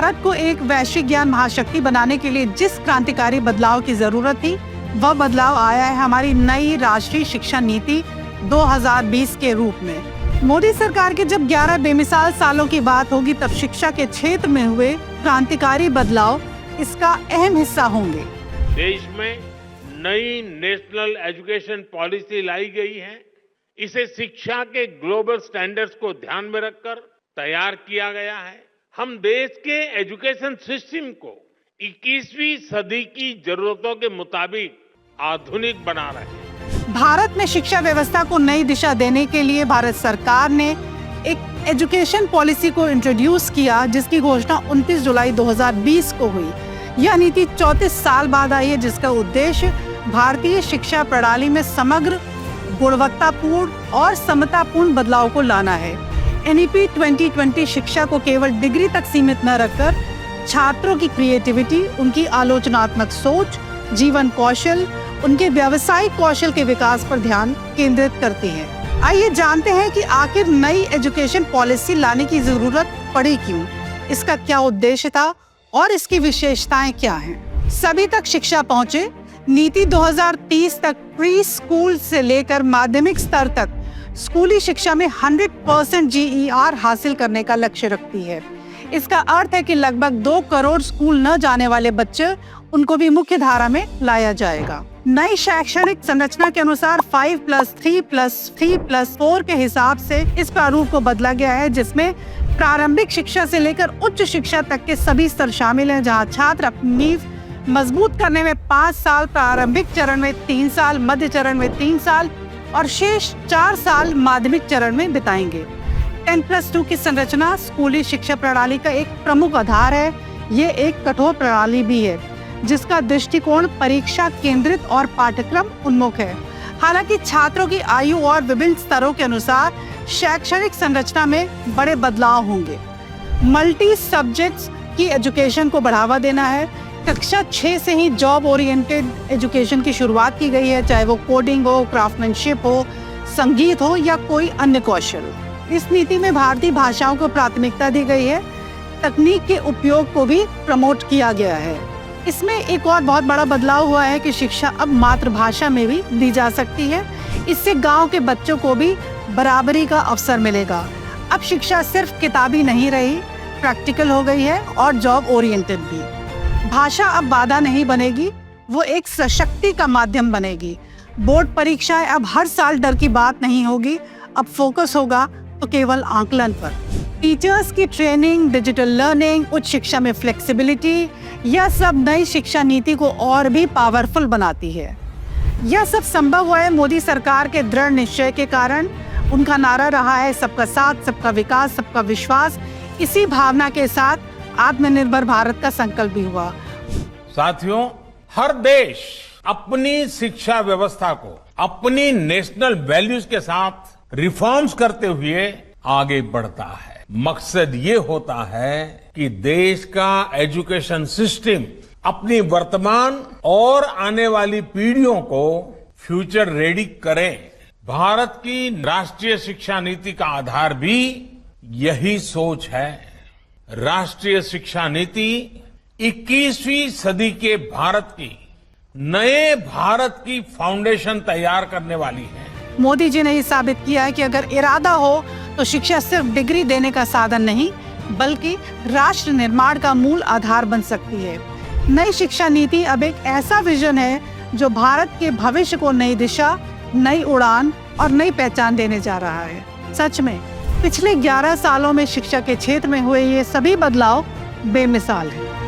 भारत को एक वैश्विक ज्ञान महाशक्ति बनाने के लिए जिस क्रांतिकारी बदलाव की जरूरत थी, वह बदलाव आया है हमारी नई राष्ट्रीय शिक्षा नीति 2020 के रूप में। मोदी सरकार के जब 11 बेमिसाल सालों की बात होगी, तब शिक्षा के क्षेत्र में हुए क्रांतिकारी बदलाव इसका अहम हिस्सा होंगे। देश में नई नेशनल एजुकेशन पॉलिसी लाई गई है। इसे शिक्षा के ग्लोबल स्टैंडर्ड्स को ध्यान में रखकर तैयार किया गया है। हम देश के एजुकेशन सिस्टम को 21वीं सदी की जरूरतों के मुताबिक आधुनिक बना रहे हैं। भारत में शिक्षा व्यवस्था को नई दिशा देने के लिए भारत सरकार ने एक एजुकेशन पॉलिसी को इंट्रोड्यूस किया, जिसकी घोषणा 29 जुलाई 2020 को हुई। यह नीति 34 साल बाद आई है, जिसका उद्देश्य भारतीय शिक्षा प्रणाली में समग्र, गुणवत्तापूर्ण और समतापूर्ण बदलाव को लाना है। NEP 2020 शिक्षा को केवल डिग्री तक सीमित न रखकर छात्रों की क्रिएटिविटी, उनकी आलोचनात्मक सोच, जीवन कौशल, उनके व्यावसायिक कौशल के विकास पर ध्यान केंद्रित करती है। आइए जानते हैं कि आखिर नई एजुकेशन पॉलिसी लाने की जरूरत पड़ी क्यों, इसका क्या उद्देश्य था और इसकी विशेषताएं क्या हैं। सभी तक शिक्षा पहुंचे नीति 2030 तक प्री स्कूल से लेकर माध्यमिक स्तर तक स्कूली शिक्षा में 100% GER हासिल करने का लक्ष्य रखती है। इसका अर्थ है कि लगभग 2 करोड़ स्कूल न जाने वाले बच्चे, उनको भी मुख्य धारा में लाया जाएगा। नई शैक्षणिक संरचना के अनुसार 5+3+3+4 के हिसाब से इस प्रारूप को बदला गया है, जिसमें प्रारंभिक शिक्षा से लेकर उच्च शिक्षा तक के सभी स्तर शामिल हैं, जहां छात्र अपनी नींव मजबूत करने में 5 साल, प्रारंभिक चरण में 3 साल, मध्य चरण में 3 साल और शेष 4 साल माध्यमिक चरण में बिताएंगे। 10+2 की संरचना स्कूली शिक्षा प्रणाली का एक प्रमुख आधार है। ये एक कठोर प्रणाली भी है, जिसका दृष्टिकोण परीक्षा केंद्रित और पाठ्यक्रम उन्मुख है। हालांकि छात्रों की आयु और विभिन्न स्तरों के अनुसार शैक्षणिक संरचना में बड़े बदलाव होंगे। मल्टी सब्जेक्ट्स की एजुकेशन को बढ़ावा देना है। कक्षा 6 से ही जॉब ओरिएंटेड एजुकेशन की शुरुआत की गई है, चाहे वो कोडिंग हो, क्राफ्टमैनशिप हो, संगीत हो या कोई अन्य कौशल। इस नीति में भारतीय भाषाओं को प्राथमिकता दी गई है। तकनीक के उपयोग को भी प्रमोट किया गया है। इसमें एक और बहुत बड़ा बदलाव हुआ है कि शिक्षा अब मातृभाषा में भी दी जा सकती है। इससे गांव के बच्चों को भी बराबरी का अवसर मिलेगा। अब शिक्षा सिर्फ किताबी नहीं रही, प्रैक्टिकल हो गई है और जॉब ओरिएंटेड भी। भाषा अब बाधा नहीं बनेगी, वो एक सशक्ति का माध्यम बनेगी। बोर्ड परीक्षाएं अब हर साल डर की बात नहीं होगी। अब फोकस होगा तो केवल आकलन पर। टीचर्स की ट्रेनिंग, डिजिटल लर्निंग, उच्च शिक्षा में फ्लेक्सिबिलिटी, यह सब नई शिक्षा नीति को और भी पावरफुल बनाती है। यह सब संभव हुआ है मोदी सरकार के दृढ़ निश्चय के कारण। उनका नारा रहा है सबका साथ, सबका विकास, सबका विश्वास। इसी भावना के साथ आत्मनिर्भर भारत का संकल्प भी हुआ। साथियों, हर देश अपनी शिक्षा व्यवस्था को अपनी नेशनल वैल्यूज के साथ रिफॉर्म्स करते हुए आगे बढ़ता है। मकसद ये होता है कि देश का एजुकेशन सिस्टम अपनी वर्तमान और आने वाली पीढ़ियों को फ्यूचर रेडी करे। भारत की राष्ट्रीय शिक्षा नीति का आधार भी यही सोच है। राष्ट्रीय शिक्षा नीति 21वीं सदी के भारत की, नए भारत की फाउंडेशन तैयार करने वाली है। मोदी जी ने ये साबित किया है कि अगर इरादा हो तो शिक्षा सिर्फ डिग्री देने का साधन नहीं, बल्कि राष्ट्र निर्माण का मूल आधार बन सकती है। नई शिक्षा नीति अब एक ऐसा विजन है जो भारत के भविष्य को नई दिशा, नई उड़ान और नई पहचान देने जा रहा है। सच में पिछले 11 सालों में शिक्षा के क्षेत्र में हुए ये सभी बदलाव बेमिसाल हैं।